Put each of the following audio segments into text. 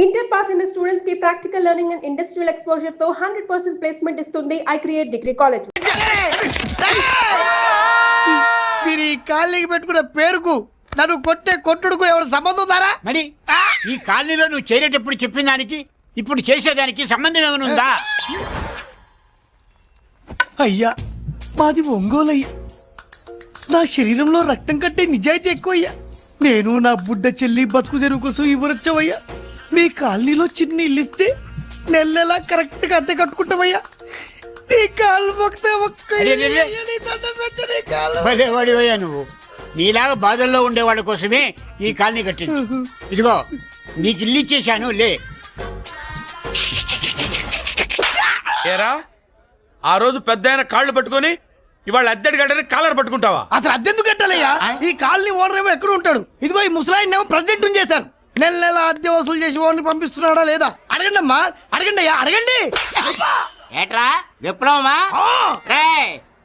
Inter pass అయిన students కి practical learning and industrial exposure తో 100% ప్లేస్మెంట్ ఇస్తుంది ఐ క్రియేట్ డిగ్రీ కాలేజ్. మీరు ఈ కాలనీకి పెట్టుకున్న పేరుకు నన్ను కొట్టే కొట్టుడుకు ఎవరు సంబంధం ఉందారా? మరి ఈ కాలనీలో నువ్వు చేరేటప్పుడు చెప్పిన దానికి ఇప్పుడు చేసేదానికి సంబంధం ఏమైనా ఉందా? అయ్యా మాది ఒంగోలు అయ్యా. నా శరీరంలో రక్తం కట్టే నిజాయితీ ఎక్కువయ్యా. నేను నా బుడ్డ చెల్లి బతుకు తెరువు కోసం ఇవ్వరొచ్చావయ్యా. మీ కాలనీలో చిన్న ఇల్లు ఇస్తే నెలలా కరెక్ట్ గా అద్దె కట్టుకుంటామయ్యా. నీ కాలు భలేవాడివయ్యా నువ్వు. నీలాగా బాధల్లో ఉండేవాళ్ళ కోసమే ఈ కాలనీ కట్టింది. ఇదిగో నీకు ఇల్లు ఇచ్చేశాను లే. ఏరా ఆ రోజు పెద్ద ఆయన కాళ్ళు పట్టుకొని ఇవాళ అద్దెడి గడ్డని కాలర్ పట్టుకుంటావా? అసలు అద్దెందుకు కట్టాలయ్యా? ఈ కాలనీ ఓనర్ ఏమో ఎక్కడ ఉంటాడు? ఇదిగో ఈ ముసలాయిన్ ఏమో ప్రెసిడెంట్ చేశారు. నెల నెల అద్దె వసూలు చేసి ఓనర్ పంపిస్తున్నాడా లేదా అడగండి అమ్మా. అడగండి అయ్యా అడగండి. ఏట్రా విప్లవమా?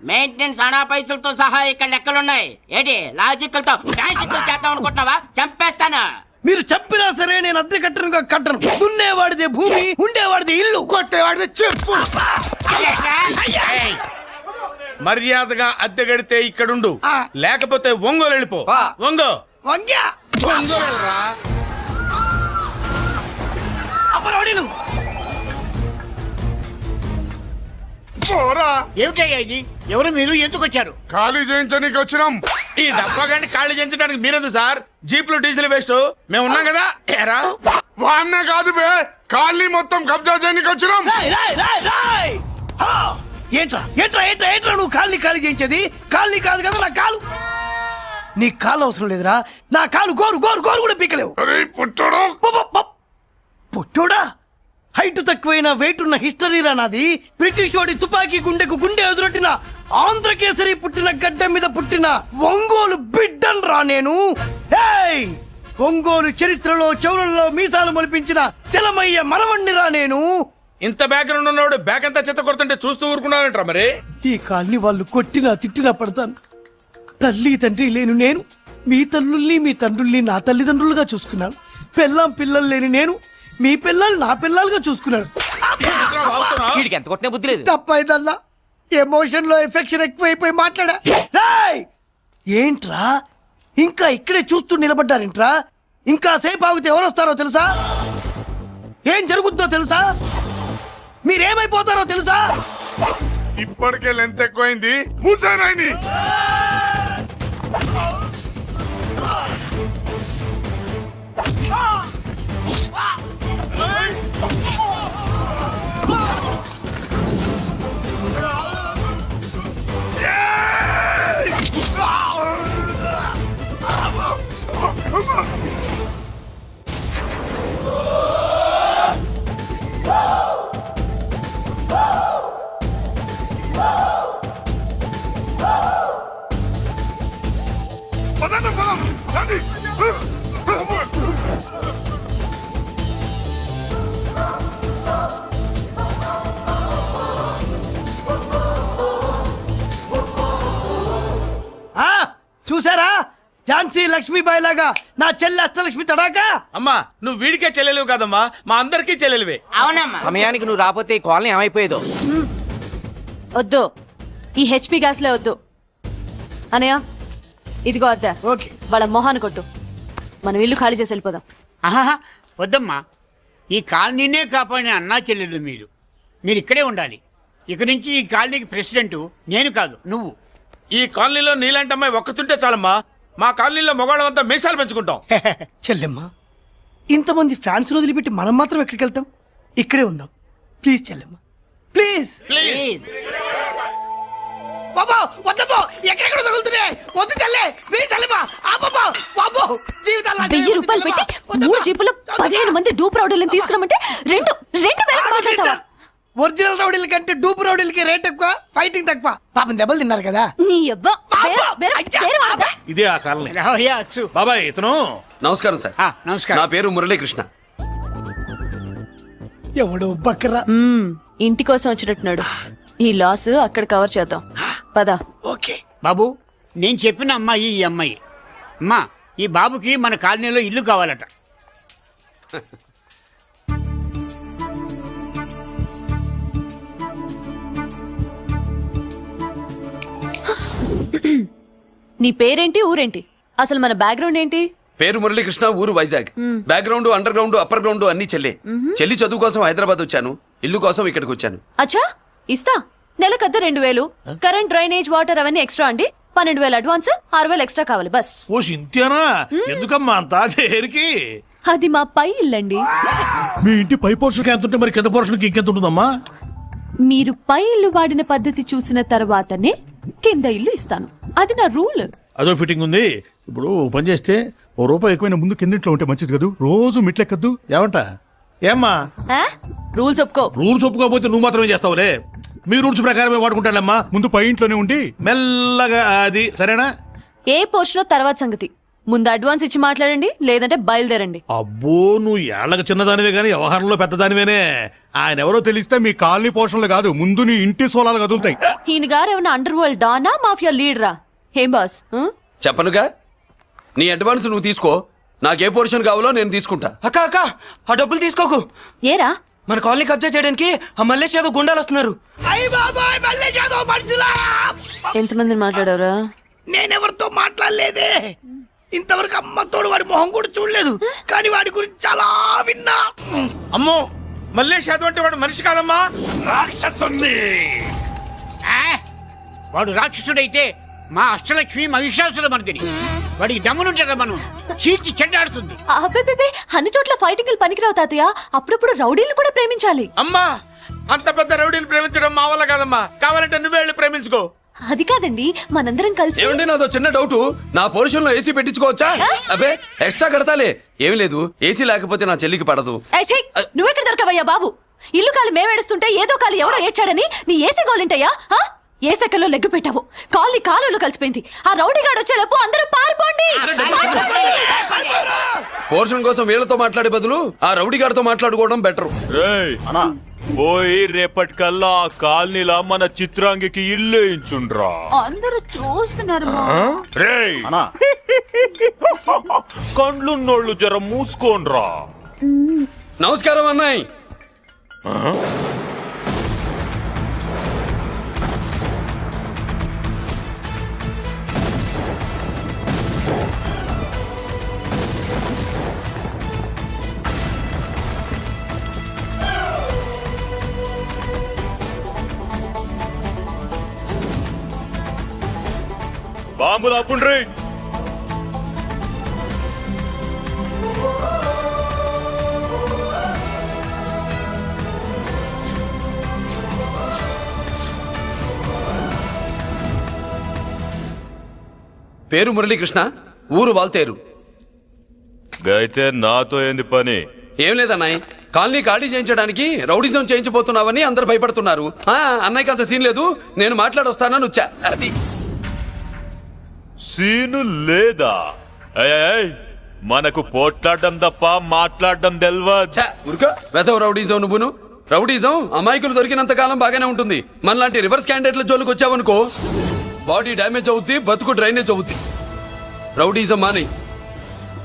మెయింటెనెన్స్ అనా పైసలతో సహా ఇక్కడ లెక్కలున్నాయి. ఏంటి లాజికల్ తో డాన్సికల్ చేద్దాం అనుకుంటున్నావా? చంపేస్తాను. మీరు చెప్పినా సరే నేను అద్దె కట్టను. దున్నేవాడిదే భూమి, ఉండేవాడిదే ఇల్లు, కొట్టేవాడిదే చెప్పు. మర్యాదగా అద్దె గడితే ఇక్కడుండు, లేకపోతే ఒంగోలు వెళ్ళిపో. ఒంగో వంగ్యా ఒంగోలు రా. అమ్మరోడిలు ఏమిటయ్యా ఇది? ఎవరు మీరు? ఎందుకు వచ్చారు? ఖాళీ చేయించడానికి వచ్చినాం. ఈ డబ్బా గండి ఖాళీ చేయించడానికి మీరెందు సార్? జీప్లు డీజిల్ వేస్ట్, మేము ఉన్నాం కదా. ఏరా వాన్న కాదు బే, ఖాళీ మొత్తం కబ్జా చేయడానికి వచ్చినాం. ఏంట్రా నువ్వు ఖాళీ చేయించేది? ఖాళీ కాదు కదా నా కాలు. నీ కాలు అవసరం లేదురా. నా కాలు గోరు కూడా పీకలేవు. పుట్టోడా హైట్ తక్కువైన వెయిట్ ఉన్న హిస్టరీరా నాది. బ్రిటిష్ వాడి తుపాకీ గుండెకు గుండె ఎదురొట్టిన ఆంధ్రకేసరి పుట్టిన గడ్డ మీద పుట్టిన ఒంగోలు బిడ్డన్ రా నేను. ఒంగోలు చరిత్రలో చౌరల్లో మీసాలు మొలిపించిన చలమయ్య మనవణ్ణి రా నేను. ఇంత బ్యాక్గ్రౌండ్ ఉన్నవాడు బ్యాక్ అంతా చెత్త కొడుతుంటే చూస్తూ ఊరుకున్నాడంట్రా. మరి ఈ కాల్ని వాళ్ళు కొట్టినా తిట్టినా పడతాను. తల్లి తండ్రి లేను నేను మీ తల్లుల్ని మీ తండ్రుల్ని నా తల్లిదండ్రులుగా చూసుకున్నాను. పెళ్ళాం పిల్లలు లేని నేను మీ పిల్లలు నా పిల్లలుగా చూసుకున్నాడు. ఎంత కొట్టినా బుద్ధి లేదు. తప్పైదల్లా ఎమోషన్ లో ఎఫెక్షన్ ఎక్కువైపోయి మాట్లాడా. ఏంట్రా ఇంకా ఇక్కడే చూస్తూ నిలబడ్డారేంట్రా? ఇంకా సేపు ఆగితే ఎవరు వస్తారో తెలుసా? ఏం జరుగుద్దో తెలుసా? మీరేమైపోతారో తెలుసా? ఇప్పటికే లెంత్ ఎక్కువైంది. మూసానాయని చూసారా? ఝాన్సీ లక్ష్మీబాయి లాగా నా చెల్లి అష్టలక్ష్మి తడాకా. అమ్మా నువ్వు వీడికే చెల్లెలివి కాదమ్మా, మా అందరికీ చెల్లెలివే. అవునమ్మా. సమయానికి నువ్వు రాకపోతే ఈ కాలనీ ఏమైపోయేదో. వద్దు, ఈ హెచ్పి గ్యాస్లే వద్దు. అనయ్య ఇదిగో అద్దా. ఓకే వాళ్ళ మొహాన్ని కొట్టు. మనం ఇల్లు ఖాళీ చేసి వెళ్ళిపోదాం. ఆహా వద్దమ్మా. ఈ కాలనీనే కాపాడిన అన్నా చెల్లెలు మీరు ఇక్కడే ఉండాలి. ఇక నుంచి ఈ కాలనీకి ప్రెసిడెంట్ నేను కాదు, నువ్వు. ఈ కాలనీలో నీలాంటి అమ్మాయి ఒక్కతుంటే చాలమ్మా. మా కాలనీలో మగవాళ్ళంతా మీసాలు పెంచుకుంటాం. చెల్లెమ్మా, ఇంతమంది ఫ్యాన్స్ వదిలిపెట్టి మనం మాత్రం ఎక్కడికి వెళ్తాం? ఇక్కడే ఉందాం ప్లీజ్ చెల్లెమ్మా, ప్లీజ్. ప్లీజ్. బాబా వద్దమ్మా, ఎక్కడెక్కడ తగులుతున్నాయి. వద్దు చెల్లె, ప్లీజ్ చెల్లెమ్మా. అబ్బబ్బా బాబో, జీవితాల్లో 1000 రూపాయలు పెట్టి 3 జీపులు 15 మంది డూప్ రౌడీలను తీసుకురమంటే 2,000 మాట్లాడతావా? ఒరిజినల్ రౌడీల కంటే డూప్ రౌడీలకి రేట్ ఎక్కువ, ఫైటింగ్ తక్కువ. పాపం దెబ్బలు తిన్నారు కదా. నీ యవ్వ పేరు వాడతా. ఇదే ఆ కాలనీ. రావయ్యా అచ్చు. బాబాయ్ ఇతను. నమస్కారం సార్. నమస్కారం. నా పేరు మురళీకృష్ణ. ఎవడో బకరా. ఇంటి కోసం వచ్చినట్టున్నాడు. ఈ లాస్ అక్కడ కవర్ చేద్దాం పదా. ఓకే బాబు, నేను చెప్పిన అమ్మాయి ఈ అమ్మాయి. అమ్మా, ఈ బాబుకి మన కాలనీలో ఇల్లు కావాలట. నీ పేరేంటి ఊరేంటి అసలు మన బ్యాక్గ్రౌండ్ ఏంటి? పేరు మురళీకృష్ణ, ఊరు Vizag. Background, under ground, upper ground అన్ని చెల్లె. చెల్లి చదువు కోసం హైదరాబాద్ వచ్చాను, ఇల్లు కోసం ఇక్కడికి వచ్చాను. అచ్చా ఇస్తా. నెలకద్ద 2000, కరెంట్, డ్రైనేజ్, వాటర్ అవన్నీ ఎక్స్ట్రా అండి. 12,000 అడ్వాన్స్, 6,000 ఎక్స్ట్రా కావాలి బస్. ఓ సింత్యానా, ఎందుకమ్మా అంతా చేరికి? అది మా పై ఇల్లండి. మీ ఇంటి పై పోర్షన్కి ఎంత ఉంటే మరి కింద పోర్షన్కి ఇంకెంత ఉంటుందమ్మా? మీరు పై ఇల్లు వాడిన పద్ధతి చూసిన తర్వాతనే కింద ఇల్లు ఇస్తాను. అది నా రూల్. అదో ఫిట్టింగ్ ఉంది. ఇప్పుడు ఓ పని చేస్తే ₹1 ఎక్కువైనా ముందు కిందింట్లో ఉంటే మంచిది కదూ. రోజు మెట్లెక్కద్దు. ఏమంట? ఏమ్మా రూల్స్ ఒప్పుకో. రూల్స్ ఒప్పుకోకపోతే నువ్వు మాత్రమే చేస్తావులే. మీ రూల్స్ ప్రకారమే వాడుకుంటానమ్మా. ముందు పై ఇంట్లోనే ఉండి మెల్లగా అది సరేనా? ఏ పోర్షన్ తర్వాత సంగతి. ముందు అడ్వాన్స్ ఇచ్చి మాట్లాడండి, లేదంటే బయలుదేరండి. అబ్బో, నువ్వు ఏళ్ళకి చిన్నదానివే గానీ వ్యవహారంలో పెద్దదానివేనే. ఆయన ఎవరో తెలిస్తే మీ కాలనీ పోషణలు కాదు, ముందు నీ ఇంటి సోలాలు కదులుతాయి. ఈయన గారు ఏమన్నా అండర్ వరల్డ్ డానా, మాఫియా లీడరా? ఏం బాస్? చెప్పనుగా, నీ అడ్వాన్స్ నువ్వు తీసుకో, నాకే పోర్షన్ కావాలో నేను తీసుకుంటా. అక్క అక్క, ఆ డబ్బులు తీసుకోకు. ఏరా? మన కాలనీ కబ్జా చేయడానికి ఆ మల్లేష్ యాదవ్ గుండాలు వస్తున్నారు. అయ్య బాబాయ్, మళ్ళీ చదువు మనుషులా! ఎంతమందిని మాట్లాడారా? నేనెవరితో మాట్లాడలేదే. ఇంతవరకు అమ్మతోడు వాడి మొహం కూడా చూడలేదు, కానీ వాడి గురించి చాలా విన్నా. అమ్మో, మల్లేష్ యాదవ్ అంటే వాడు మనిషి కాదమ్మా, రాక్షసుని. వాడు రాక్షసుడైతే మా అష్టలక్ష్మి మహిషాసుల మర్దిని. వాడికి దమ్మునుంటారా మనం చీల్చి చెడ్డాడుతుంది. అబ్బే, అన్ని చోట్ల ఫైటింగ్ పనికిరావు తాతయ్య. అప్పుడప్పుడు రౌడీలు కూడా ప్రేమించాలి. అమ్మా, అంత పెద్ద రౌడీని ప్రేమించడం మా వల్ల కాదమ్మా. కావాలంటే నువ్వే వెళ్ళి ప్రేమించుకో. అది కాదండి, మనందరం కలిసి. ఏమండి, నాదో చిన్న డౌట్. నా పోర్షన్ లో ఏసీ పెట్టించుకోవచ్చా? అబ్బే, ఎక్స్ట్రా కడతాలే. ఏమి లేదు, ఏసీ లేకపోతే నా చెల్లికి పడదు. నువ్వెక్కడ దొరకవయ్యా బాబు? ఇల్లు కాలు మేమేడుస్తుంటే ఏదో కాలు ఎవడో ఏడ్చాడని నీ ఏసీ గోలింటయ్యా? ఏ సెకల్లో లెగ్గు పెట్టావు, కాలి కాలులో కలిసిపోయింది. ఆ రౌడీగాడు వచ్చేలోపు అందరూ పారిపోండి. పోర్షన్ కోసం వీళ్ళతో మాట్లాడే బదులు ఆ రౌడీ గారితో మాట్లాడుకోవడం బెటర్. పోయి రేపటికల్లా ఆ కాలనీలా మన చిత్రాంగికి ఇల్లు వేయించుండ్రా. అందరూ చూస్తున్నారు. రేయ్, కండ్లున్నోళ్ళు జర మూసుకోండ్రా. నమస్కారం అన్నాయ్. బాంబులు ఆపుండ్రి. పేరు మురళీకృష్ణ, ఊరు వాల్తేరు. అయితే నాతో ఏంది పని? ఏం లేదన్నాయ్, కాలనీ ఖాళీ చేయించడానికి రౌడిజం చేయించబోతున్నావని అందరు భయపడుతున్నారు. అన్నయ్యకి అంత సీన్ లేదు, నేను మాట్లాడొస్తానని వచ్చా. అది సీను లేదా? ఏయ్, మనకు పోట్లాడడం తప్ప మాట్లాడడం తెల్వదు. ఉరుక వెధవ రౌడీజం. నువ్వును రౌడీజం అమాయకులు దొరికినంత కాలం బాగానే ఉంటుంది. మనలాంటి రివర్స్ క్యాండిడేట్ల జోలికి వచ్చావనుకో, బాడీ డ్యామేజ్ అవుద్ది, బతుకు డ్రైనేజ్ అవుద్ది. రౌడీజం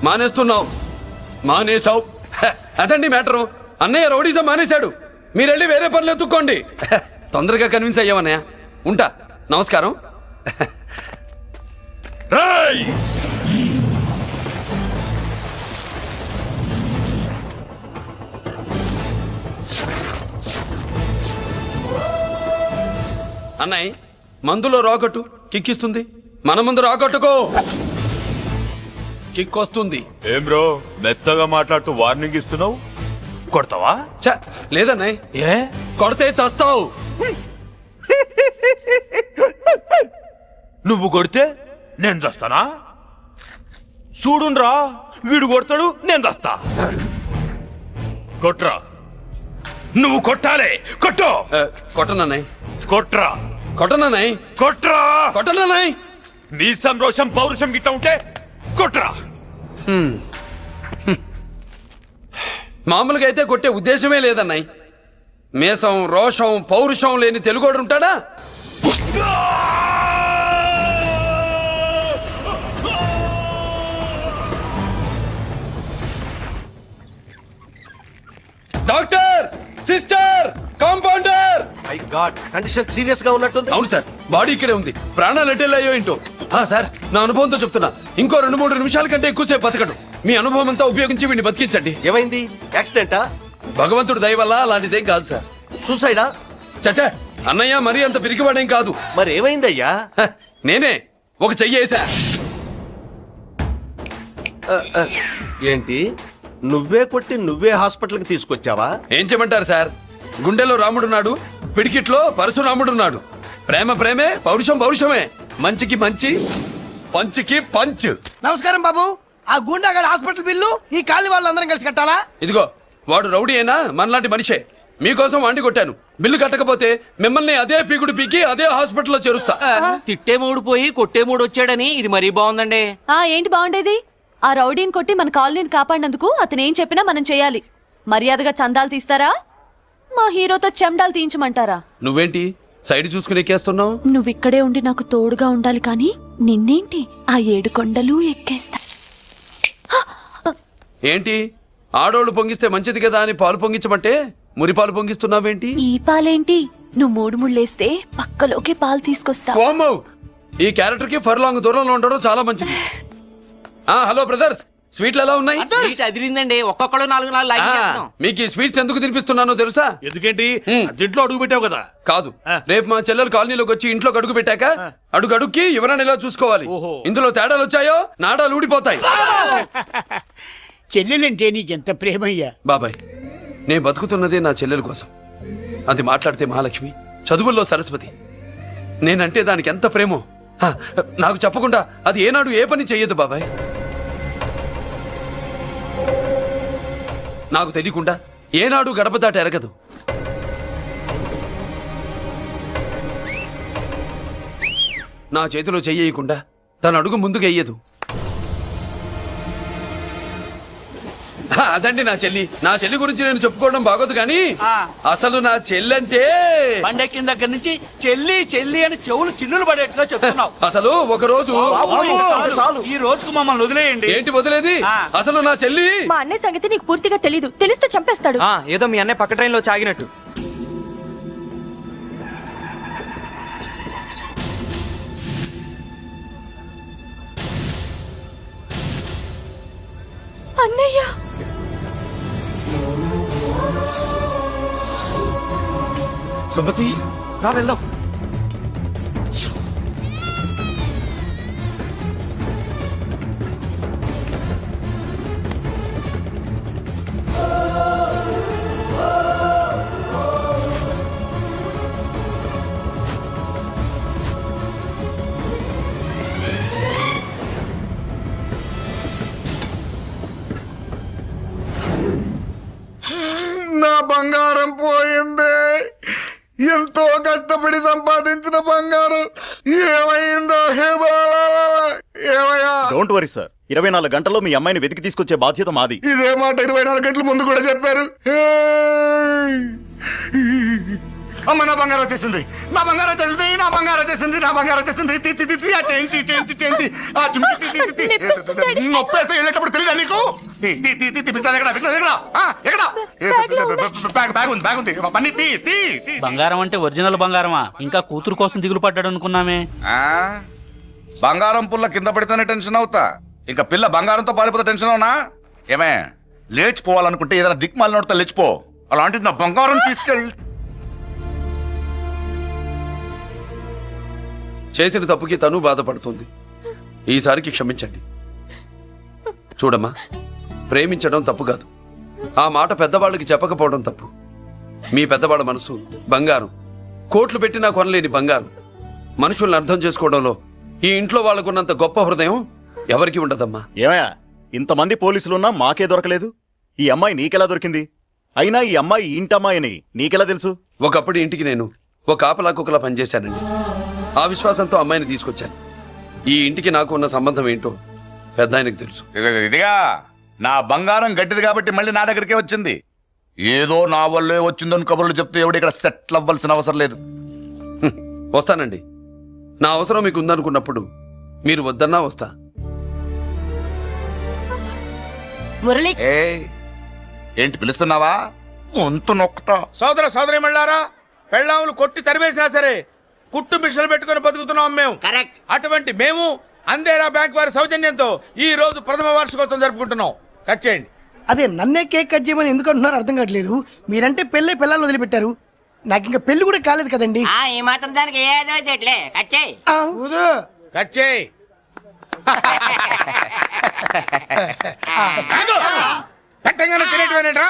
మానేస్తున్నావు, మానేసావు. అదండి మ్యాటరు. అన్నయ్య రౌడీజం మానేశాడు, మీరెళ్ళి వేరే పనులు ఎత్తుక్కోండి. తొందరగా కన్విన్స్ అయ్యావన్నయ్య. ఉంటా, నమస్కారం. రేయ్, అన్నయ్య, మందులో రాకట్టు కిక్కిస్తుంది, మన ముందు రాకట్టుకో, కిక్ వస్తుంది. ఏం బ్రో మెత్తగా మాట్లాడుతూ వార్నింగ్ ఇస్తున్నావు? కొడతావా? లేదన్నయ్య, ఏ కొడితే చస్తావు. నువ్వు కొడితే నేను చస్తానా? చూడుండ్రా, వీడు కొడతాడు, నేను చస్తా. కొట్రా, నువ్వు కొట్టాలి. కొట్టు. కొట్టనన్నయ్య, కొట్రా, కొట్టనన్నయ్య, కొట్రా, కొట్టనన్నయ్య. నీ సంరోషం పౌరుషం గిట్ట ఉంటే కొట్రా. మామూలుగా అయితే కొట్టే ఉద్దేశమే లేదన్నయ్య. మేషం, రోషం, పౌరుషం లేని తెలుగోడు ఉంటాడా? Doctor, sister, compounder. My God, condition serious గా ఉన్నట్టుంది. అవును సార్, బాడీ ఇక్కడే ఉంది, ప్రాణాలు ఎట్టెళ్ళాయో ఏంటో. సార్, నా అనుభవంతో చెప్తున్నా, ఇంకో 2-3 నిమిషాల కంటే ఎక్కువసేపు బతకడు. మీ అనుభవం అంతా ఉపయోగించి వీడిని బతికించండి. ఏమైంది? యాక్సిడెంటా? భగవంతుడు దయ వల్ల అలాంటిదేం కాదు సార్. సూసైడా? చచ్చా, అన్నయ్య మరీ అంత పిరికివాడేం కాదు. మరి ఏమైందయ్యా? నేనే ఒక చెయ్యేసా. ఏంటి, నువ్వే కొట్టి నువ్వే హాస్పిటల్కి తీసుకొచ్చావా? ఏం చేయమంటారు సార్, గుండెలో రాముడున్నాడు, పిడికిట్లో పరశురాముడున్నాడు. ప్రేమ ప్రేమే, పౌరుషం పౌరుషమే, మంచికి మంచి, పంచికి పంచ్. నమస్కారం బాబు. ఆ గుండాగడ్ హాస్పిటల్ బిల్లు ఈ కాలి వాళ్ళందరం కలిసి కట్టాలా? ఇదిగో, వాడు రౌడీ అయినా మనలాంటి మనిషే. మీకోసం వండి కొట్టాను. బిల్లు కట్టకపోతే మిమ్మల్ని అదే పీకుడు పీకి అదే హాస్పిటల్లో చేరుస్తా. తిట్టే మూడు పోయి కొట్టే మూడు వచ్చాడని ఇది మరీ బాగుందండి. ఏంటి బాగుండేది? ఆ రౌడీని కొట్టి మన కాలనీని కాపాడినందుకు అతను ఏం చెప్పినా మనం చేయాలి. మర్యాదగా చందాలు తీస్తారా, మా హీరోతో చెండాలు తీయించమంటారా? నువ్వేంటి సైడ్ చూసుకుని ఎక్కేస్తున్నావు? నువ్విక్కడే ఉండి నాకు తోడుగా ఉండాలి, కానీ నిన్నేంటి ఆ 7 కొండలు ఎక్కేస్తా. ఏంటి, ఆడోళ్ళు పొంగిస్తే మంచిది కదా అని పాలు పొంగించమంటే మురిపాలు పొంగిస్తున్నావేంటి? ఈ పాలేంటి, నువ్వు 3 ముళ్ళేస్తే పక్కలోకే పాలు తీసుకొస్తా. ఓమ్మో, ఈ క్యారెక్టర్ కి ఫర్ లాంగ్ దూరంలో ఉండడం చాలా మంచిది. హలో బ్రదర్స్, స్వీట్లు ఎలా ఉన్నాయి? సీట్ అదిరిందండి, ఒక్కొక్కడు 4 లైక్ చేస్తాం. మీకు ఈ స్వీట్స్ ఎందుకు తినిపిస్తున్నానో తెలుసా? ఎందుకేంటి అర్జెంట్లో అడుగు పెట్టావు కదా. కాదు, రేపు మా చెల్లెలు కాలనీలోకి వచ్చి ఇంట్లో అడుగు పెట్టాక అడుగుకి ఎవరైనా ఇలా చూసుకోవాలి. ఇందులో తేడాలు వచ్చాయో నాడాలు ఊడిపోతాయి. చెల్లెలంటే నీకెంత ప్రేమయ్యా. బాబాయ్, నేను బతుకుతున్నదే నా చెల్లెల కోసం. అది మాట్లాడితే మహాలక్ష్మి, చదువుల్లో సరస్వతి. నేనంటే దానికి ఎంత ప్రేమో నాకు చెప్పకుండా అది ఏనాడు ఏ పని చెయ్యదు బాబాయ్. నాకు తెలియకుండా ఏనాడు గడప దాట ఎరగదు. నా చేతిలో చెయ్యకుండా తన అడుగు ముందుకు వెయ్యదు. అదండి నా చెల్లి. నా చెల్లి గురించి నేను చెప్పుకోవడం బాగోదు కానీ అసలు నా చెల్లంటే పండెక్కిన దగ్గర నుంచి చెల్లి చెల్లి అని చెవులు చిల్లులు పడేట్టుగా చెప్తున్నావు. అసలు ఒక రోజు ఈ రోజుకు మమ్మల్ని వదిలేయండి. ఏంటి వదిలేది? అసలు నా చెల్లి. మా అన్నయ్య సంగతి నీకు పూర్తిగా తెలీదు, తెలిస్తే చంపేస్తాడు. ఏదో మీ అన్నయ్య పక్క ట్రైన్ లో చాగినట్టు. అన్నయ్య, సుమతి, రా వెళ్దాం. నా బంగారం పోయింది. ఎంతో కష్టపడి సంపాదించిన బంగారం ఏమైందో? ఏమయ్యా? డోంట్ వరీ సార్, 24 గంటల్లో మీ అమ్మాయిని వెతికి తీసుకొచ్చే బాధ్యత మాది. ఇదే మాట 24 గంటల ముందు కూడా చెప్పారు. అమ్మ, నా బంగారం వచ్చేసింది, నా బంగారం వచ్చేసింది, నా బంగారం వచ్చేసింది, నా బంగారం వచ్చేసింది. నొప్పేస్తే వెళ్ళేటప్పుడు తెలియదా నీకు? బ్యాగ్ ఉంది, పని తీ. బంగారం అంటే ఒరిజినల్ బంగారమా? ఇంకా కూతురు కోసం దిగులు పడ్డాడు అనుకున్నామే. బంగారం పుల్ల కింద పడితేనే టెన్షన్ అవుతా, ఇంకా పిల్ల బంగారంతో పారిపోతే టెన్షన్ అవునా? ఏమే, లేచిపోవాలనుకుంటే ఏదైనా దిక్మాలినోడితో లేచిపో. అలాంటిది నా బంగారం తీసుకెళ్ళి. చేసిన తప్పుకి తను బాధపడుతుంది. ఈసారికి క్షమించండి. చూడమ్మా, ప్రేమించడం తప్పు కాదు, ఆ మాట పెద్దవాళ్ళకి చెప్పకపోవడం తప్పు. మీ పెద్దవాళ్ళ మనసు బంగారం, కోట్లు పెట్టినా కొనలేని బంగారం. మనుషుల్ని అర్థం చేసుకోవడంలో ఈ ఇంట్లో వాళ్ళకున్నంత గొప్ప హృదయం ఎవరికి ఉండదమ్మా. ఏమయ్యా, ఇంతమంది పోలీసులున్నా మాకే దొరకలేదు. ఈ అమ్మాయి నీకెలా దొరికింది? అయినా ఈ అమ్మాయి ఇంటమ్మాయిని నీకెలా తెలుసు? ఒకప్పుడు ఇంటికి నేను ఒక ఆపలాకుకలా పనిచేశానండి. ఆ విశ్వాసంతో అమ్మాయిని తీసుకొచ్చాను. ఈ ఇంటికి నాకు ఉన్న సంబంధం ఏంటో పెద్ద ఆయనకు తెలుసు. ఇదిగా నా బంగారం గట్టిది కాబట్టి మళ్ళీ నా దగ్గరికే వచ్చింది. ఏదో నా వల్లే వచ్చిందని కబుర్లు చెప్తే ఎవడు ఇక్కడ సెటిల్ అవ్వాల్సిన అవసరం లేదు. వస్తానండి. నా అవసరం మీకు ఉందనుకున్నప్పుడు మీరు వద్దన్నా వస్తా. మురళి, ఏంటి పిలుస్తున్నావా? వంతు నొక్కుతా. సోదర సోదరి మళ్ళారా, పెళ్ళాములు కొట్టి తరివేసినా సరే కుట్టు మిషన్లు పెట్టుకుని బతుకుతున్నాం మేము. కరెక్ట్. అటువంటి మేము అందేరా బ్యాంక్ వారి సౌజన్యంతో ఈ రోజు ప్రథమ వార్షికోత్సవం జరుపుకుంటున్నాం. కట్ చేయండి. అదే నన్నే కేక్ కట్ చేయమని ఎందుకు అంటున్నారో అర్థం కావట్లేదు. మీరంటే పెళ్ళే పిల్లల్ని వదిలిపెట్టారు, నాకు ఇంకా పెళ్లి కూడా కాలేదు కదండి. ఈ మాత్రం దానికి ఏదో చెట్లే కట్ చేయి. కట్ చేయి. పెట్టంగానే తినేటివేనేట్రా?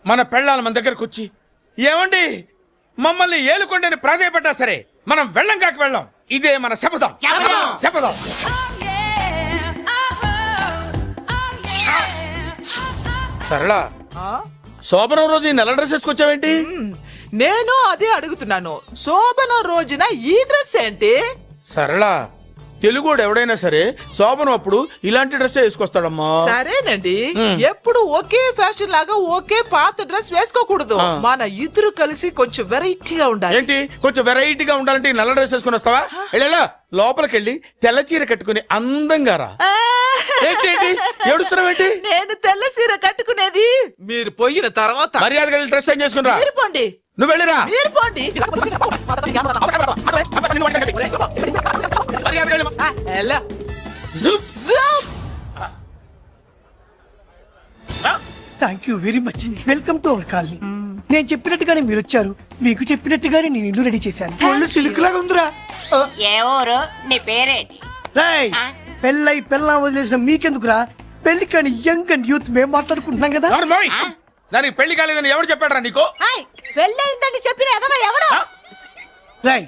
మన పెళ్ళాల మన దగ్గరకు వచ్చి ఏమండి మమ్మల్ని ఏలుకొండని ప్రాధాయపడ్డా సరే మనం వెళ్ళం కాక వెళ్ళం. ఇదే మన శపథం. శపథం. సరళ, శోభనం రోజు ఈ నల్ల డ్రెస్ వేసుకొచ్చావేంటి? నేను అదే అడుగుతున్నాను. శోభన రోజున ఈ డ్రెస్ ఏంటి? సరళ, తెలుగుడు ఎవడైనా సరే శోభనం అప్పుడు ఇలాంటి డ్రెస్ వేసుకొస్తాడమ్మా. సరేనండి, ఎప్పుడు ఒకే ఫ్యాషన్ లాగా ఒకే పాత డ్రెస్ వేసుకోకూడదు. మన ఇద్దరు కలిసి కొంచెం వెరైటీగా ఉండాలి. ఏంటి కొంచెం వెరైటీగా ఉండాలంటే ఈ నల్ల డ్రెస్ వేసుకుని వస్తావా? వెళ్ళా లోపలికి వెళ్ళి తెల్ల చీర కట్టుకుని అందంగా రా. ఏంటి ఏడుస్తున్నావేంటి? నేను తెల్ల సీర కట్టుకునేది మీరు పోయిన తర్వాత. మర్యాదగా వెళ్ళి డ్రెస్ చేంజ్ చేసుకుని రా. మీరు పోండి. నువ్వు వెళ్ళిరా. మీరు పోండి. ఎలా? Thank you very much. Welcome to our colony. నేను చెప్పినట్టుగానే మీరు వచ్చారు, మీకు చెప్పినట్టుగానే నేను ఇల్లు రెడీ చేశాను. ఒళ్ళు సిల్క్ లాగా ఉందిరా. ఏ ఊరు? నీ పేరేంటి? రాయ్, పెళ్ళై పెళ్ళా వదిలేసిన మీకెందుకురా? పెళ్లి కాని యంగ్ అండ్ యూత్ మేము మాట్లాడుకుంటున్నాం కదా. దానికి పెళ్లి కాలేదని ఎవరు చెప్పాడరా నీకు? పెళ్ళయిందని చెప్పిన ఎదవ ఎవడు? రాయ్,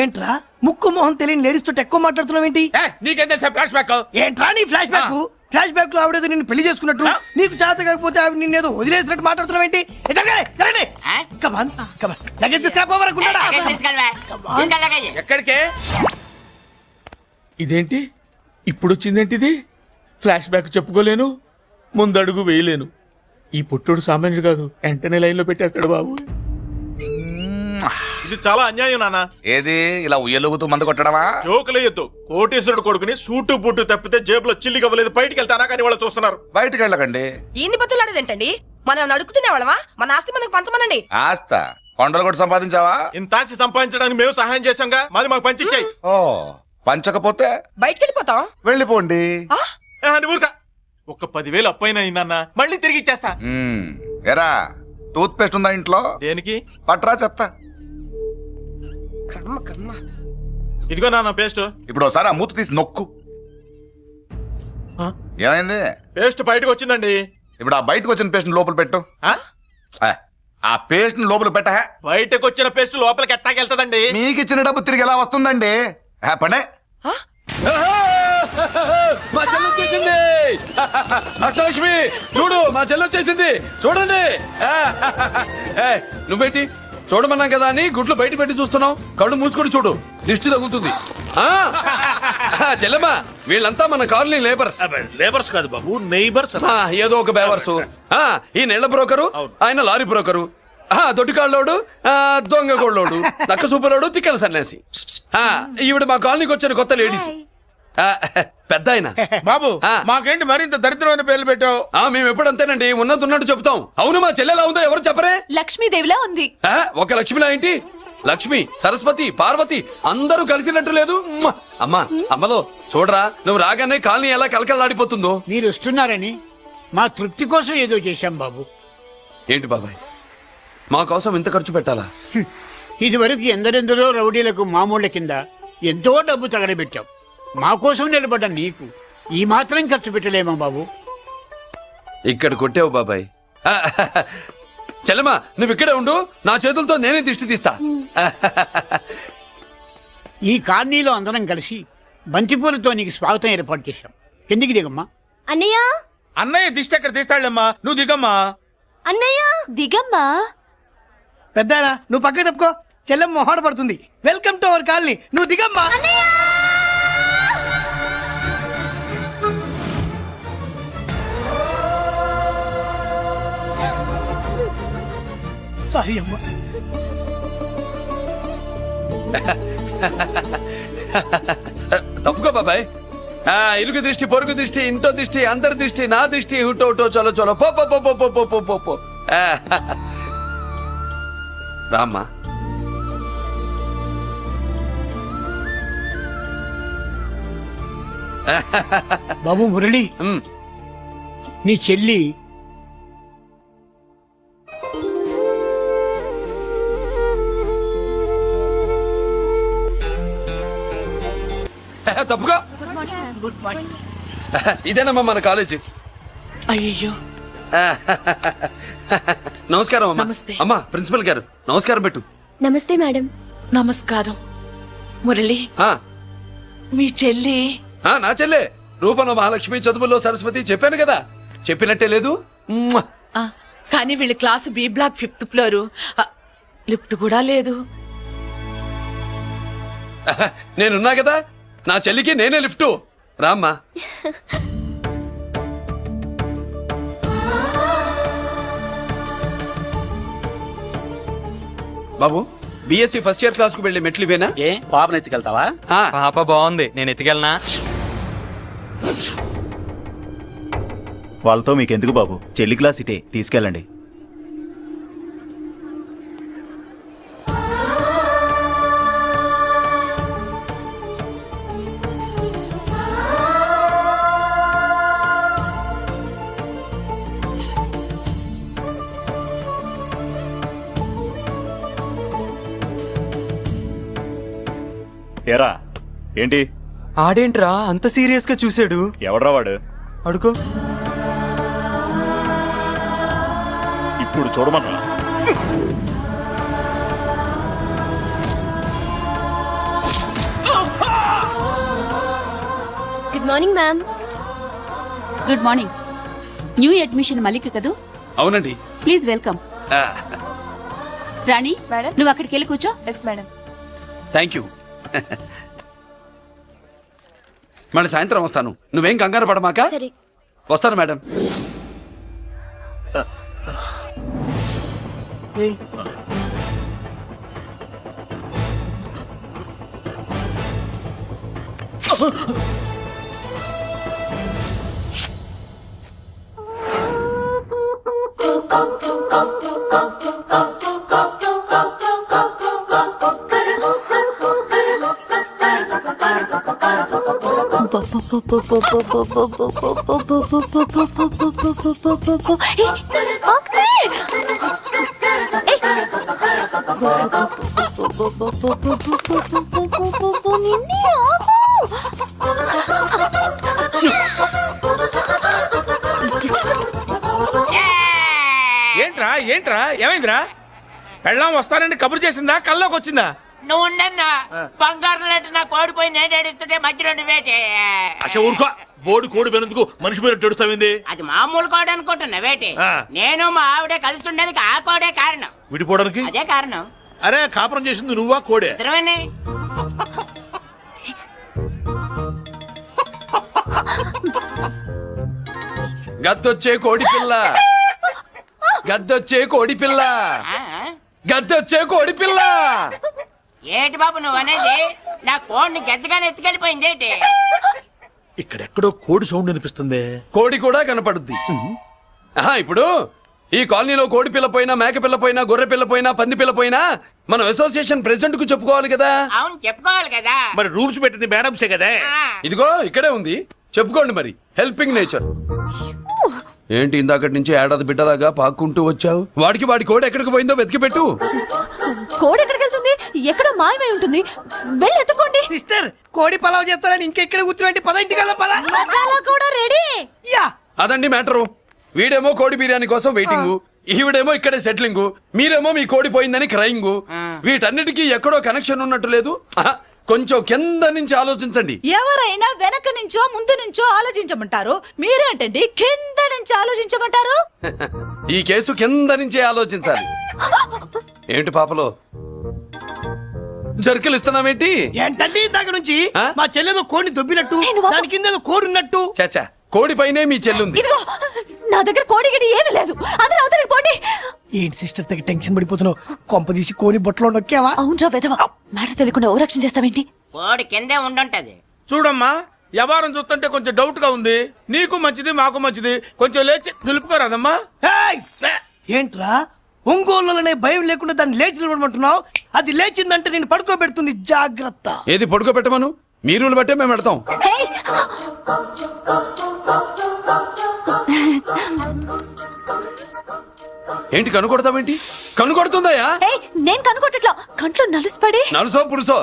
ఏంట్రా ముక్కు మొహం తెలియని లేడీస్ తోటి ఎక్కువ మాట్లాడుతున్నావు ఏంటి? నీకేం తెలుసా ఫ్లాష్ బ్యాక్? ఏంట్రా నీ ఫ్లాష్ బ్యాక్? ఫ్లాష్ బ్యాక్ లో ఆవిడేదో నిన్ను పెళ్లి చేసుకున్నట్టు, నీకు చేత కాకపోతే ఆవిడ నిన్నేదో వదిలేసినట్టు మాట్లాడుతున్నావు ఏంటి? ఎక్కడికే? ఇదేంటి ఇప్పుడు వచ్చిందేంటి? ఇది ఫ్లాష్ బ్యాక్ చెప్పుకోలేను, ముందడుగు వేయలేను. ఈ పుట్టుడు సామాన్యుడు కాదు, వెంటనే లైన్ లో పెట్టేస్తాడు బాబు. ఇది చాలా అన్యాయం నాన్న. ఏది ఇలా ఉయ్యలుగుతూ మందు కొట్టడమా? జోకులేయొద్దు. కోటేశ్వరుడు కొడుకుని సూటు బూటు తప్పితే జేబులో చిల్లి కవ్వలేదు, బయటికి వెళ్తానా కానీ వాళ్ళు చూస్తున్నారు. బయటికి వెళ్ళకండి. ఈయన్ని బతులాడేదేంటండి? మనం నడుకుతునే వాళ్ళమా? మన ఆస్తి మనకు పంచమనండి. ఆస్త కొండలు కూడా సంపాదించావా? ఇంత ఆస్తి సంపాదించడానికి మేము సహాయం చేశాంగా, మాది మాకు పంచిచ్చాయి. ఓ, పంచకపోతే బయటికి వెళ్ళిపోతాం. వెళ్ళిపోండి. ఊరుక. ఒక్క 10,000 అప్పైనా నాన్న, మళ్ళీ తిరిగి ఇచ్చేస్తా. ఎరా, టూత్ పేస్ట్ ఉందా ఇంట్లో? దేనికి? పట్రా చెప్తా. ఇదిగో నాన్న పేస్ట్. ఇప్పుడు ఒకసారి ఆ మూత తీసి నొక్కు. ఏమైంది? పేస్ట్ బయటకు వచ్చిందండి. ఇప్పుడు ఆ బయటకు వచ్చిన పేస్ట్ లోపల పెట్టు. ఆ పేస్ట్ లోపల పెట్ట. బయటకు వచ్చిన పేస్ట్ లోపలికి ఎట్టాకెళ్తదండి? మీకు ఇచ్చిన డబ్బు తిరిగి ఎలా వస్తుందండి? పడే. మా చెల్లి వచ్చేసింది. అష్టలక్ష్మి చూడు, మా చెల్లి వచ్చేసింది. చూడండి. నువ్వేంటి చూడమన్నాం కదా అని గుడ్లు బయట పెట్టి చూస్తున్నావు? కళ్ళు మూసుకొని చూడు, దిష్టి తగులుతుంది. చెల్లెమ్మా, వీళ్ళంతా మన కాలనీ లేబర్స్. లేబర్స్ కాదు బాబు, నైబర్స్. ఏదో ఒక బేవర్స్. ఈ నెల బ్రోకరు, ఆయన లారీ బ్రోకరు, దొడ్డికాళ్ళోడు, దొంగ గోళ్ళోడు, నక్క సూపరోడు, తిక్కల సన్యాసి. ఈవిడ మా కాలనీకి వచ్చిన కొత్త లేడీస్. పెద్ద ఆయన. బాబు, మాకేంటి మరింత దరిద్రమైన పేర్లు పెట్టావు? మేము ఎప్పుడంతేనండి, ఉన్నట్టు చెప్తాం. అవును, మా చెల్లెలా ఉందో ఎవరు చెప్పరే? లక్ష్మీదేవిలా ఉంది. ఒక లక్ష్మిలా ఏంటి? లక్ష్మి, సరస్వతి, పార్వతి అందరూ కలిసినట్టు లేదు. అమ్మా, అమ్మలో చూడరా, నువ్వు రాగానే కాలనీ ఎలా కలకలాడిపోతుందో. మీరు వస్తున్నారని మా తృప్తి కోసం ఏదో చేశాం బాబు. ఏంటి బాబాయ్, మా కోసం ఇంత ఖర్చు పెట్టాలా? ఇదివరకు ఎందరెందరో రౌడీలకు మామూళ్ళ కింద ఎంతో డబ్బు తగలబెట్టాం. మా కోసం నిలబడ్డ నీకు ఈ మాత్రం ఖర్చు పెట్టలేమా బాబు? ఇక్కడ కొట్టావు బాబాయ్. చెల్లెమ్మా, నువ్వు ఇక్కడే ఉండు, నా చేతులతో నేనే దిష్టి తీస్తా. ఈ కాలనీలో అందరం కలిసి బంతిపూలతో నీకు స్వాగతం ఏర్పాటు చేశాం. కిందికి దిగమ్మా. అన్నయ్య. అన్నయ్య దిష్టి ఎక్కడ తీస్తాడమ్మా, నువ్వు దిగమ్మా. అన్నయ్య దిగమ్మా. పెద్దాయనా, నువ్వు పక్కకి తప్పుకో, చెల్లెమ్మ మొహాట పడుతుంది. వెల్కమ్ టు అవర్ కాలనీ, నువ్వు దిగమ్మా. సారీ అమ్మా. తప్పుకో బాబాయ్. ఇరుగు దృష్టి, పొరుగు దృష్టి, ఇంటో దృష్టి, అందరి దృష్టి, నా దృష్టి, హుటో హుటో, చలో చలో, పో పో పో పో పో పో పో పో. రామ్మా. బాబు మురళి, మ్, నీ చెల్లి తప్పుగా. ఇదేనమ్మా మన కాలేజీ. అయ్యో నమస్కారం అమ్మా. నమస్తే. అమ్మా ప్రిన్సిపల్ గారు నమస్కారం పెట్టు. నమస్తే మేడం. నమస్కారం. మురళి, ఆ, మీ చెల్లి నా చెల్లె రూపంలో మహాలక్ష్మి, చదువుల్లో సరస్వతి చెప్పాను కదా, చెప్పినట్టే లేదు. మ్మ్. ఆ, కానీ వీళ్ళ class B block 5th floor. Lift కూడా లేదు. నేనున్నా కదా, నా చెల్లికి నేనే లిఫ్ట్. రామ్మా. బాబు, బిఎస్సి ఫస్ట్ ఇయర్ క్లాస్ కు వెళ్ళి మెట్లు ఇవేనా? ఏ పాపను ఎత్తుకెళ్తావా? ఆ. పాప బాగుంది, నేను ఎత్తుకెళ్ళనా? వాళ్ళతో మీకెందుకు బాబు, చెల్లి క్లాస్ ఇటే, తీసుకెళ్ళండి. ఎరా ఏంటి? ఆడేంట్రా అంత సీరియస్ గా చూసాడు? ఎవడ్రా వాడు? అడుకో. ఇప్పుడు చూడమన్నా. Good morning ma'am. Good morning. New admission Malik కదూ? అవునండి. Please welcome. ఆ, రాణి, నువ్వు అక్కడికి వెళ్ళి కూర్చో. Yes madam. Thank you. మళ్ళీ సాయంత్రం వస్తాను, నువ్వేం కంగారు పడమాక. సరే. వస్తాను మేడం. ఏంట్రా ఏంట్రా ఏమైందిరా? పెళ్ళాం వస్తానండి కబురు చేసిందా, కల్లోకి వచ్చిందా? నువ్వు ఉండన్నా బంగారం లాంటి నాకు ఓడిపోయి నేను ఏడుస్తుంటే మధ్యలో నువ్వేటే. అసలు ఊరుకో, బోర్డు కోడి పోయినందుకు మనిషి మీద తెడుస్తావింది. అది మామూలు కోడి అనుకుంటున్నా వేటి. ఆ. నేను మా ఆవిడే కలిసి ఉండడానికి ఆ కోడే కారణం. విడిపోవడానికి అదే కారణం. అరే కాపురం చేసింది నువ్వా కోడే? ఇద్దరమేనే. గద్దొచ్చే కోడి పిల్ల, గద్దొచ్చే కోడి పిల్ల, ఆ? గద్దొచ్చే కోడి పిల్ల. ఏటి బాబు నువ్వు అనేది? నా కోడిని గెద్దగానే ఎత్తుకెళ్ళిపోయింది ఏంటి? ఇక్కడెక్కడో కోడి సౌండ్ అనిపిస్తుంది. కోడి కూడా కనపడుద్ది. ఆహా, ఇప్పుడు ఈ కాలనీలో కోడి పిల్ల పోయినా, మేక పిల్ల పోయినా, గొర్రె పిల్ల పోయినా, పంది పిల్ల పోయినా మనం అసోసియేషన్ ప్రెసిడెంట్ కు చెప్పుకోవాలి కదా. అవును చెప్పుకోవాలి కదా. మరి రూల్స్ పెట్టింది మేడంసే కదా. ఆ. ఇదిగో ఇక్కడే ఉంది, చెప్పుకోండి మరి. Helping nature. ఏంటి ఇందాకటి నుంచి ఏడాది బిడ్డలాగా పాక్కుంటూ వచ్చావు? వాడికి వాడి కోడి ఎక్కడికి పోయిందో వెతికి పెట్టు. కోడి ఎక్కడికి వెళ్తుంది? ఎక్కడో మాయమై ఉంటుంది. వెళ్ళి ఎత్తుకోండి. సిస్టర్, కోడి పలావ్ చేస్తారని ఇంకెక్కడ కూర్చోండి. పద ఇంటికి వెళ్దాం, పద. మసాలా కూడా రెడీ. యా, అదండి మ్యాటరు. వీడేమో కోడి బిర్యానీ కోసం వెయిటింగ్, ఈవిడేమో ఇక్కడే సెటిలింగ్, మీరేమో మీ కోడి పోయిందని క్రయింగ్. వీటన్నిటికీ ఎక్కడో కనెక్షన్ ఉన్నట్టు లేదు. ఆహా, కొంచెం కింద నుంచి ఆలోచించండి. ఎవరైనా వెనక నుంచో ముందు నుంచో ఆలోచించమంటారు, మీరేంటండి కింద నుంచి ఆలోచించమంటారు? ఈ కేసు కింద నుంచే ఆలోచించాలి. ఏంటి పాపలో జర్కలు ఇస్తున్నావేంటి? ఏంటండి ఇందాక నుంచి ఆ? మా చెల్లెదో కోడిని దొబ్బినట్టు, నేను బాబు. దాని కింద ఏదో కోడి ఉన్నట్టు. చాచా, కోడి పైనే మీ చెల్లుంది. ఇదిగో నా దగ్గర కోడి గిడి ఏమీ లేదు. అందరూ అవతలికి పోండి. ఏంటి సిస్టర్ తెగ టెన్షన్ పడిపోతున్నావు? కొంప తీసి కోడి బొట్టలో నొక్కావా? అవునరా వెధవ, మాట తెలియకుండా ఓ రక్షణ చేస్తావేంటి? కోడి కిందే ఉండుంటది. చూడమ్మా, వ్యవహారం చూస్తుంటే కొంచెం డౌట్ గా ఉంది. నీకు మంచిది, మాకు మంచిది. కొంచెం లేచి నిలుపుకోరాదమ్మా. ఏయ్! ఏంట్రా ఒంగోలులోనే భయం లేకుండా దాన్ని లేచి నిలబడమంటున్నావు? అది లేచిందంటే నేను పడుకోబెడుతుంది, జాగ్రత్త. ఏది పడుకోబెట్టమను? మీ రూల్ బట్టే మేము పెడతాం. ఏయ్! ఏంటి కనుకొడతావేంటి? కనుకొడుతుందయ్యా? ఏయ్, నేను కనుగొట్టట్లా, కంట్లో నలుసుపడి. నలుసో పురుసో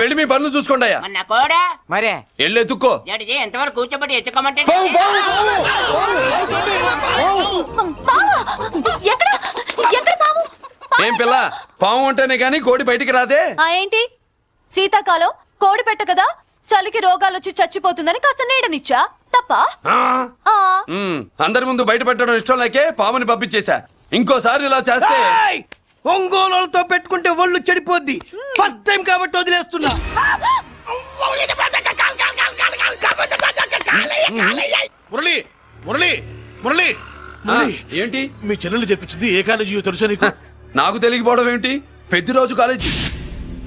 వెళ్ళి మీ పనులు చూసుకోండి అయ్యా. మన కోడా మరే వెళ్ళి ఎత్తుక్కో. జడిజీ ఎంతవరకు కూర్చోబెట్టి ఎత్తుకోమంటే పావా? ఎక్కడ ఎక్కడ పాము? ఏం పిల్ల, పాము అంటేనే గాని కోడి బయటికి రాదే? ఏంటి శీతాకాలం కోడి పెట్ట కదా, చలికి రోగాలు వచ్చి చచ్చిపోతుందని కాస్త నీడనిచ్చా, తప్ప? అందరి ముందు బయట పెట్టడం ఇష్టం లేకే పాముని పంపించేశా. ఇంకోసారి ఇలా చేస్తే ఒంగోలుతో పెట్టుకుంటే ఒళ్ళు చెడిపోద్ది. ఫస్ట్ టైం కాబట్టి వదిలేస్తున్నా. మురళి మురళి మురళి ఏంటి మీ చెల్లెలు చెప్పించింది ఏ కాలేజీ తెలుసా నీకు? నాకు తెలియకపోవడం ఏంటి? పెద్దిరాజు కాలేజీ.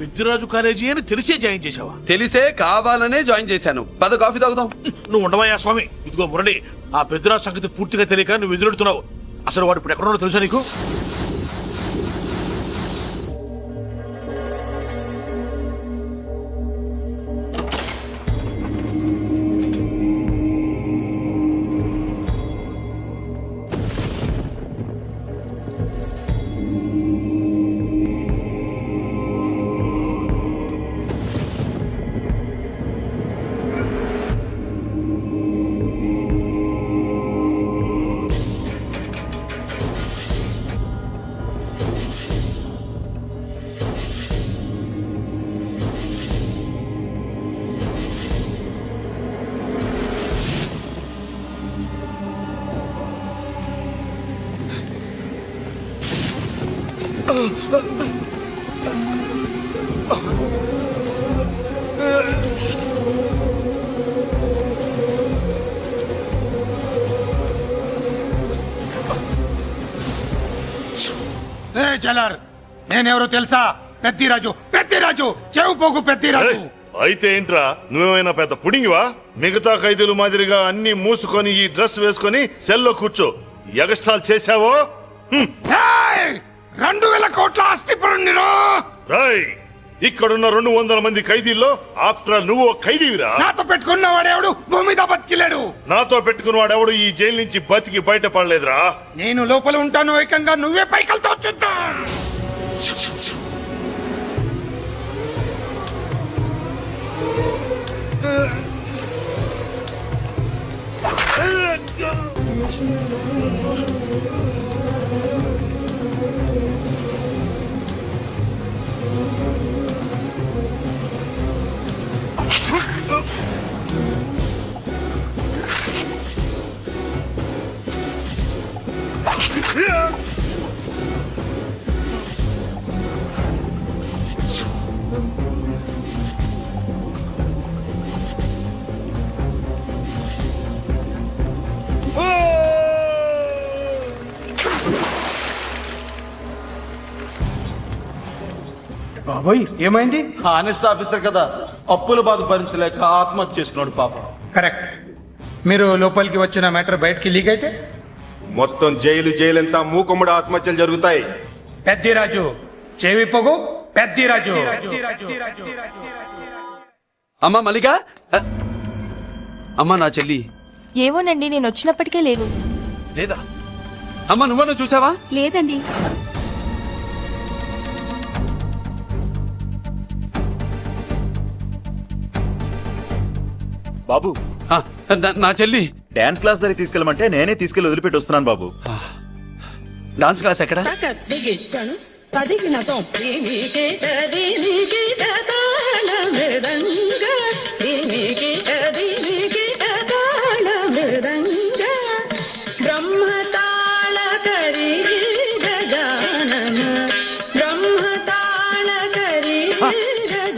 పెద్దిరాజు కాలేజీ అని తెలిసే జాయిన్ చేసావా? తెలిసే కావాలనే జాయిన్ చేశాను. పద కాఫీ తాగుదాం. నువ్వు ఉండవయ్యా స్వామి. ఇదిగో మురళి, ఆ పెద్దిరాజు సంగతి పూర్తిగా తెలియక నువ్వు ఎదురెడుతున్నావు. అసలు వాడు ఇప్పుడు ఎక్కడున్నాడో తెలుసా నీకు? జలర్, నేనెవరో తెలుసా? పెద్దిరాజు, పెద్దిరాజు, చెవు పోగు పెద్దిరాజు. అయితే ఏంట్రా, నువ్వేమైనా పెద్ద పుడింగివా? మిగతా ఖైదీలు మాదిరిగా అన్ని మూసుకొని ఈ డ్రెస్ వేసుకొని సెల్లో కూర్చో. ఎగస్ట్రాల్ చేశావో 2000 కోట్ల ఆస్తి పరుణ్ణిరో. ఇక్కడున్న 200 మంది ఖైదీల్లో ఆఫ్టర్ నువ్వు ఒక ఖైదీవిరా. నాతో పెట్టుకున్నవాడెవడు భూమి మీద బతికిలేడు. నాతో పెట్టుకున్నవాడెవడు ఈ జైలు నుంచి బతికి బయటపడలేదురా. నేను లోపల ఉంటాను, ఏకంగా నువ్వే పైకలతో చూద్దాం. బాబోయ్, ఏమైంది? హానెస్ట్ ఆఫీసర్ కదా, అప్పుల బాధ భరించలేక ఆత్మహత్య చేసుకున్నాడు పాప. కరెక్ట్. మీరు లోపలికి వచ్చిన మ్యాటర్ బయటికి లీక్ అయితే మొత్తం జైలు అంతా మూకుమ్మడి ఆత్మహత్యలు జరుగుతాయి. పెద్దిరాజు, చెవి పొగు పెద్దిరాజు. అమ్మా మల్లిక, అమ్మా నా చెల్లి. ఏమోనండి, నేను వచ్చినప్పటికే లేదు. లేదా అమ్మా, నువ్వన్నా చూసావా? లేదండి. బాబు, నా చెల్లి డాన్స్ క్లాస్ దగ్గర తీసుకెళ్ళమంటే నేనే తీసుకెళ్లి వదిలిపెట్టి వస్తున్నాను బాబు. డాన్స్ క్లాస్ ఎక్కడ?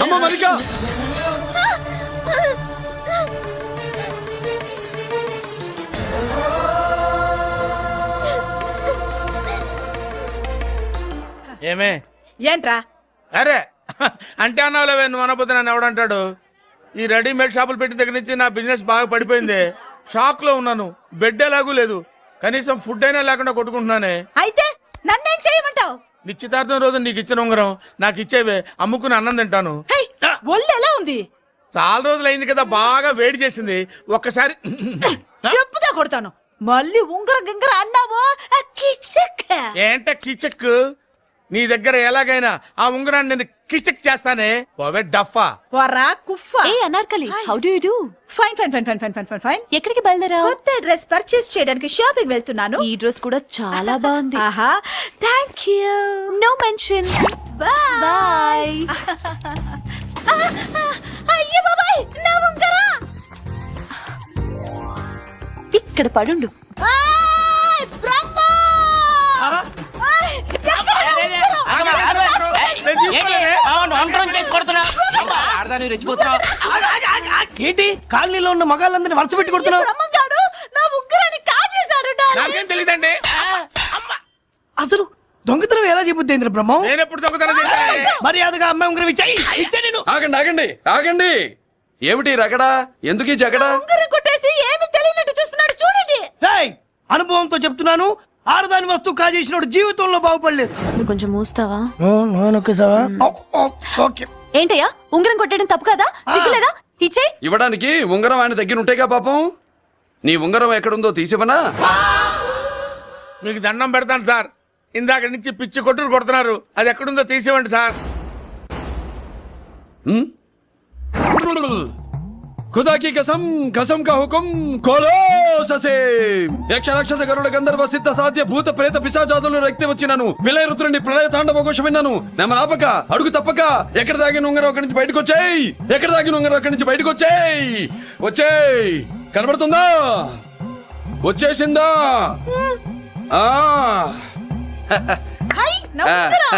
అమ్మ మల్లిక, ఏమే? ఏంట్రా? అరే అంటే అన్నావులేవే, నువ్వు అనబోతే నన్ను ఎవడంటాడు? ఈ రెడీమేడ్ షాపులు పెట్టిన దగ్గర నుంచి నా బిజినెస్ బాగా పడిపోయింది. షాక్ లో ఉన్నాను. బెడ్ ఎలాగూ లేదు, కనీసం ఫుడ్ అయినా లేకుండా కొట్టుకుంటున్నానే. అయితే నన్నేం చేయమంటావు? నిశ్చితార్థం రోజు నీకు ఇచ్చిన ఉంగరం నాకు ఇచ్చేవే, అమ్ముకుని అన్నం తింటాను. ఒళ్ళు ఎలా ఉంది? చాలా రోజులు అయింది కదా, బాగా వేడి చేసింది. ఒక్కసారి చెప్పుదా కొడతాను. మళ్ళీ ఉంగరం గింగర అన్నావో ఏంట కిచక్? నీ దగ్గర ఎలాగైనా ఆ ఉంగరాన్ని నేను కిచక్ చేస్తానే. పోవే డఫా. వరా కుఫా. ఏ Anarkali, how do you do? Fine fine fine fine fine fine fine fine. ఎక్కడికి బయలుదేరావు? కొత్త డ్రెస్ పర్చేస్ చేయడానికి షాపింగ్ వెళ్తున్నాను. ఈ డ్రెస్ కూడా చాలా బాగుంది. ఆహా, thank you. No mention. Bye bye. అయ్యో బాబాయ్, నా ఉంగరా ఇక్కడ పడుండు. ఆయ్ బ్రహ్మ. ఏంటి కాలనీలో ఉన్న మగాళ్ళందరినీ వరుస పెట్టి కొడుతున్నావు? బ్రహ్మంగాడు నా ఉంగరాన్ని కాజేశాడు. నాకేం తెలియదండి. అసలు దొంగతనం ఎలా చెబుద్ది బ్రహ్మం? నేను ఎప్పుడు దొంగతనం చేశాను? మర్యాదగా అమ్మాయి ఉంగరం ఇచ్చాయి. నేను ఆగండి ఆగండి ఆగండి. ఏమిటి రగడా? ఎందుకు ఈ జగడా? ఉంగరం కొట్టేసి ఏమి తెలియనట్టు చూస్తున్నాడు చూడండి. రేయ్, అనుభవంతో చెప్తున్నాను, ఆడదాని వస్తువు కాజేసినోడు జీవితంలో బాగుపడలేదు. నువ్వు కొంచెం మూస్తావా? ఓకే. ఏంటయ్యా, ఉంగరం కొట్టడం తప్పు కదా? సిగ్గులేదా? ఇచ్చే. ఇవ్వడానికి ఉంగరం ఆయన దగ్గర ఉంటేగా పాపం. నీ ఉంగరం ఎక్కడుందో తీసివనా? మీకు దండం పెడతాను సార్, ఇందాక నుంచి పిచ్చి కొట్టుడు కొడుతున్నారు. అది ఎక్కడుందో తీసివ్వండి సార్. खुदा की कसम, कसम का हुकुम, खोलो ससे. యక్ష రాక్షస గరుడ గంధర్వ సిద్ధ సాధ్య భూత ప్రేత పిశాచాదులను రక్తి వచ్చినాను. విలయ రుద్రుని ప్రళయ తాండవ ఘోష విన్నాను. నెమరాపక అడుగు తప్పక ఎక్కడ దాగిన ఉంగరం అక్కడి నుంచి బయటకు వచ్చేయ్. ఎక్కడ దాగిన ఉంగరం అక్కడి నుంచి బయటకు వచ్చేయ్. వచ్చేయ్. కనబడుతుందా? వచ్చేసిందా? ఆ హై, నా ఉంగరం.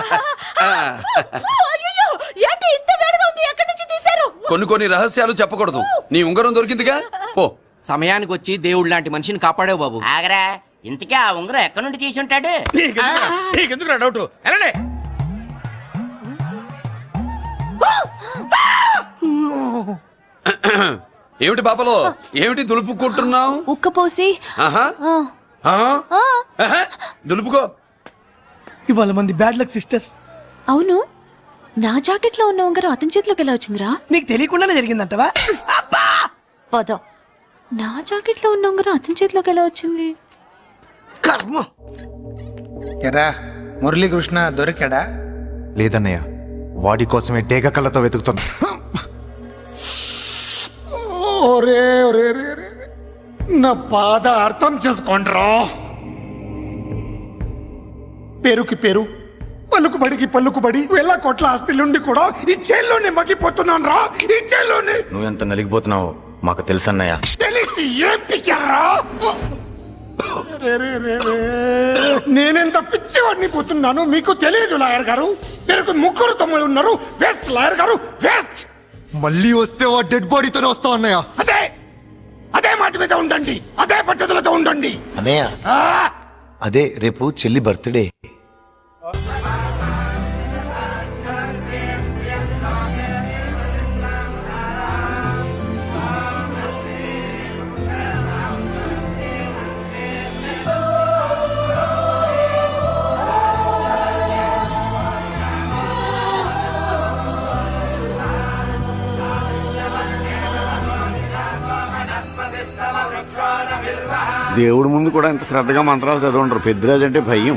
అయ్యో, ఏంటి ఇంత వేడిగా ఉంది? ఎక్కడి నుంచి తీశారు? కొన్ని రహస్యాలు చెప్పకూడదు. నీ ఉంగరం దొరికిందిగా, పో. సమయానికి వచ్చి దేవుడు లాంటి మనిషిని కాపాడావు బాబు. ఆగరా, ఇంతకీ ఆ ఉంగరం ఎక్కడి నుండి తీసి ఉంటాడు? నీకెందుకు డౌట్? వెళ్ళండి. ఏమిటి పాపలో, ఏమిటి దులుపుకుంటున్నావు? ఉక్కపోసి. ఆహా. ఆహా. దులుపుకో. ఇవాళ మంది బ్యాడ్ లక్ సిస్టర్. అవును, నా జాకెట్ లో ఉన్న ఉంగరం అతని చేతిలోకి ఎలా వచ్చిందిరా? నీకు తెలియకుండానే జరిగిందంటవా? పద. నా జాకెట్ లో ఉన్న ఉంగరం అతని చేతిలోకి ఎలా వచ్చింది? కర్మ. ఎరా మురళీకృష్ణ దొరికాడా? లేదన్నయ్య, వాడి కోసమే టేక కళ్ళతో వెతుకుతున్నా. ఒరే ఒరే ఒరే, నా బాధ అర్థం చేసుకోండిరా. పేరుకి పేరు, పలుకుబడికి పలుకుబడి, వేల కోట్ల ఆస్తిలుండి కూడా ఈ జైల్లోనే మగ్గిపోతున్నాను రా. ఈ జైల్లోనే. నువ్వెంత నలిగిపోతున్నావు మాకు తెలుసన్నయ్య. తెలిసి ఏం పిక్కారా? నేనెంత పిచ్చివాడిని పోతున్నాను మీకు తెలియదు లాయర్ గారు. మీరు ముగ్గురు తమ్ముళ్ళు ఉన్నారు. వేస్ట్ లాయర్ గారు, వేస్ట్. మళ్ళీ వస్తే ఆ డెడ్ బాడీతోనే వస్తావు అన్నయ్య. అదే అదే మాట మీద ఉండండి, అదే పట్టుదలతో ఉండండి అన్నయ్య. అదే రేపు చెల్లి బర్త్డే. దేవుడి ముందు కూడా ఇంత శ్రద్ధగా మంత్రాలు చదవంటారు. పెద్దరాజు అంటే భయం.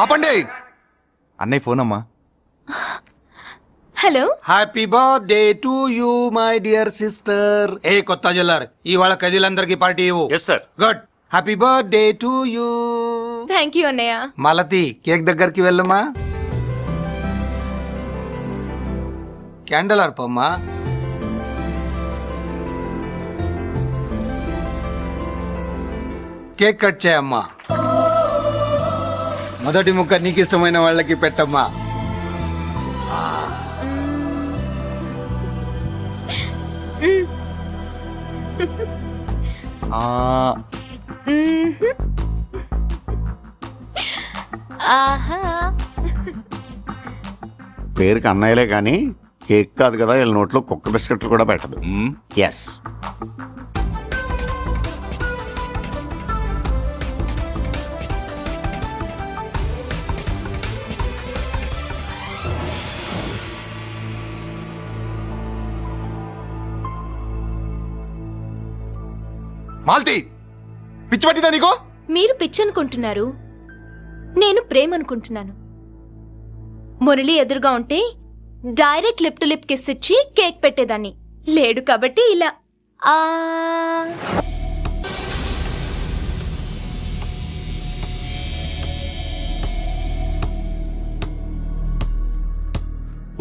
ఆపండి. అన్నయ్య ఫోన్ అమ్మా. Hello. Happy birthday to you my dear sister. ఏ కొత్త జల్లర్, ఇవాళ కదిలందరికి పార్టీ ఇవ్వు. Yes sir. Good. Happy birthday to you. Thank you అన్నయ్య. మలతి, కేక్ దగ్గరికి వెళ్ళమ్మా. క్యాండల్ అర్పమ్మా. కేక్ కట్ చేయమ్మా. మొదటి ముక్క నీకు ఇష్టమైన వాళ్ళకి పెట్టమ్మా. పేరుకి అన్నయ్యలే కానీ కేక్ కాదు కదా, వీళ్ళ నోట్లో కుక్క బిస్కెట్లు కూడా పెట్టదు. ఎస్. మాల్తి పిచ్చి పట్టిందా నీకు? మీరు పిచ్చి అనుకుంటున్నారు, నేను ప్రేమ అనుకుంటున్నాను. మురళి ఎదురుగా ఉంటే direct lip to lip kiss ఇచ్చి కేక్ పెట్టేదాన్ని. లేడు కాబట్టి ఇలా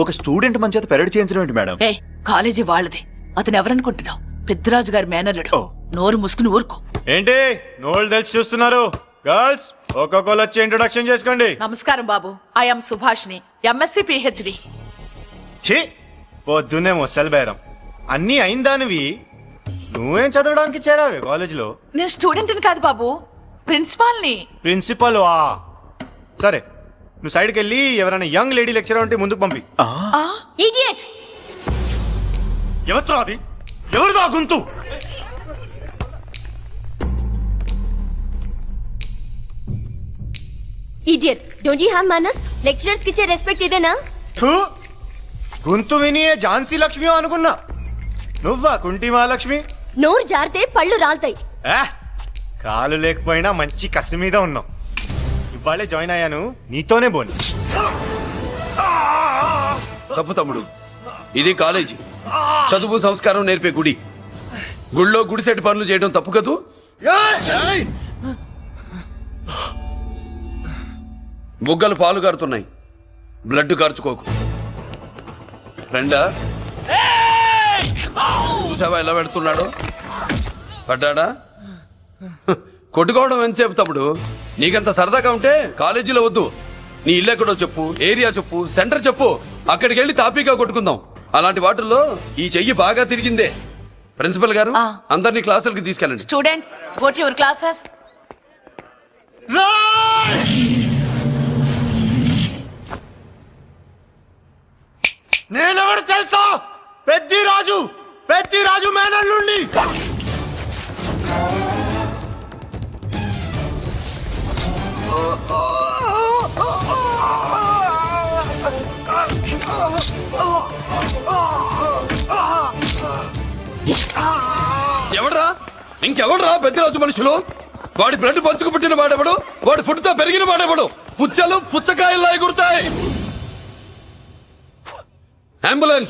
ఒక స్టూడెంట్ మన చేత పెరడ్ చేయించడం ఏంటి మేడం? ఏ కాలేజీ వాళ్ళది, అతను ఎవరనుకుంటున్నావు? పెద్దరాజు గారి మేనల్లుడు. నోరు ముసుకుని ఊరుకో. ఏంటి నోళ్ళు తెలిసి చూస్తున్నారు? గర్ల్స్ ఒక్కొక్కరు వచ్చి ఇంట్రొడక్షన్ చేసుకోండి. నమస్కారం బాబు, ఐఎమ్ సుభాష్ని, ఎంఎస్సి పిహెచ్డి. ఛీ పొద్దున్నే ముసలి బేరం అన్నీ అయిందానివి నువ్వేం చదవడానికి చేరావే కాలేజీలో? నేను స్టూడెంట్ని కాదు బాబు, ప్రిన్సిపాల్ని. ప్రిన్సిపల్ వా? సరే నువ్వు సైడ్కి వెళ్ళి ఎవరైనా యంగ్ లేడీ లెక్చరర్ ఉంటే ముందుకు పంపి. ఇడియట్! ఎవరితో అది? ఎవరిదో ఆ గొంతు? ఇడియట్! డోంట్ యు హావ్ మనస్? లెక్చరర్స్ కి ఇచ్చే రెస్పెక్ట్ ఇదేనా? థూ, గొంతు విని ఝాన్సీ లక్ష్మి అనుకున్నా. నువ్వా కుంటి మహాలక్ష్మి? నోరు జారితే పళ్ళు రాల్తాయి. కాలు లేకపోయినా మంచి కసి మీద ఉన్నావు. ఇవాళే జాయిన్ అయ్యాను, నీతోనే బోని. తప్పు తమ్ముడు, ఇది కాలేజీ, చదువు సంస్కారం నేర్పే గుడి. గుళ్ళో గుడిసెట్టి పనులు చేయడం తప్పు కదూ? బుగ్గలు పాలు కారుతున్నాయి, బ్లడ్ కార్చుకోకు. ఫ్రెండా, చూసావా ఎలా పెడుతున్నాడు? పడ్డాడా? కొట్టుకోవడం ఎంతసేపు తమ్ముడు? నీకంత సరదాగా ఉంటే కాలేజీలో వద్దు. నీ ఇల్లు ఎక్కడో చెప్పు, ఏరియా చెప్పు, సెంటర్ చెప్పు, అక్కడికి వెళ్ళి తాపీగా కొట్టుకుందాం. అలాంటి వాటిల్లో ఈ చెయ్యి బాగా తిరిగిందే. ప్రిన్సిపల్ గారు, అందరినీ క్లాసులకి తీసుకెళ్ళండి. Students go to your classes. నేనెవరు తెలుసా? పెద్దిరాజు, పెద్దిరాజు మేనల్లుండి. ఎవడ్రా? ఇంకెవడ్రా పెద్దరాజు మనుషులు? వాడి బ్లడ్ పంచుకు పుట్టిన వాడెవడు? వాడి ఫుడ్ తో పెరిగిన వాడెవడు? పుచ్చలు పుచ్చకాయల్లా ఎగురుతాయి. అంబులెన్స్!